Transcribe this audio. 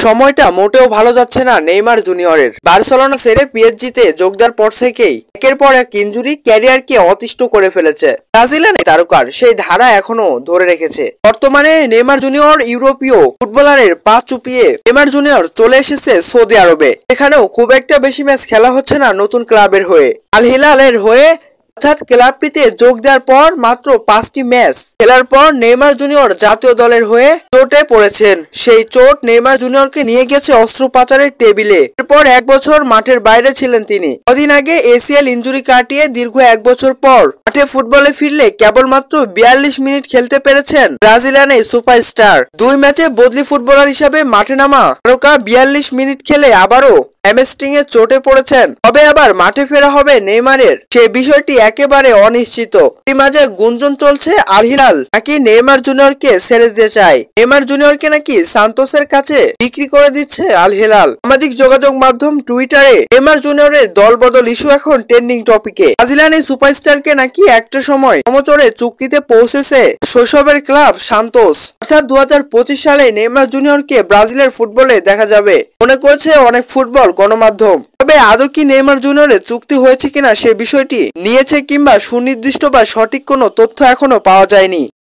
সময়টা মোটেও ভালো যাচ্ছে না নেইমার জুনিয়রের। বার্সেলোনা ছেড়ে পিএসজিতে যোগ দেওয়ার পর থেকেই একের পর এক ইনজুরি ক্যারিয়ারকে অতিষ্ঠ করে ফেলেছে। ব্রাজিলিয়ান তারকার সেই ধারা এখনো ধরে রেখেছে। বর্তমানে নেইমার জুনিয়র ইউরোপীয় ফুটবলারের পা চুপিয়ে নেইমার জুনিয়র চলে এসেছে সৌদি আরবে। এখানেও খুব একটা বেশি ম্যাচ খেলা হচ্ছে না নতুন ক্লাবের হয়ে। আল হিলালের হয়ে অর্থাৎ ক্লাবটিতে যোগ দেওয়ার পর মাত্র 5টি ম্যাচ খেলার পর নেইমার জুনিয়র জাতীয় দলের হয়ে চোটে পড়েছেন। সেই চোট নেইমার জুনিয়রকে নিয়ে গেছে অস্ত্রোপচারের টেবিলে। এরপর 1 বছর মাঠের বাইরে ছিলেন তিনি। কদিন আগে এসিএল ইনজুরি কাটিয়ে দীর্ঘ 1 বছর পর মাঠে ফুটবলে ফিরলে কেবলমাত্র 42 মিনিট খেলতে পেরেছেন ব্রাজিলিয়ান এই সুপারস্টার। 2 ম্যাচে বদলি ফুটবলার হিসাবে মাঠে নামা তারকা 42 মিনিট খেলে আবারও হ্যামস্ট্রিং এ চোটে পড়েছেন। তবে আবার মাঠে ফেরা হবে নেইমারের, সেই বিষয়টি একেবারে অনিশ্চিত। এর মাঝে গুঞ্জন চলছে আল হিলাল নাকি নেইমার জুনিয়রকে ছেড়ে দিতে চায়। নেইমার জুনিয়রকে নাকি সান্তোসের কাছে বিক্রি করে দিচ্ছে আল হিলাল। সামাজিক যোগাযোগ মাধ্যম টুইটারে নেইমার জুনিয়রের দলবদল ইস্যু এখন ট্রেন্ডিং টপিকে। ব্রাজিলিয়ান এই সুপারস্টারকে নাকি একটা সময় সমচরে চুক্তিতে পৌঁছেছে শৈশবের ক্লাব সান্তোস। অর্থাৎ 2025 সালে নেইমার জুনিয়রকে ব্রাজিলের ফুটবলে দেখা যাবে মনে করছে অনেক ফুটবল গণমাধ্যম। তবে আদৌ কি নেইমার জুনিয়রের চুক্তি হয়েছে কিনা সে বিষয়টি নিয়েছে কিংবা সুনির্দিষ্ট বা সঠিক কোনো তথ্য এখনো পাওয়া যায়নি।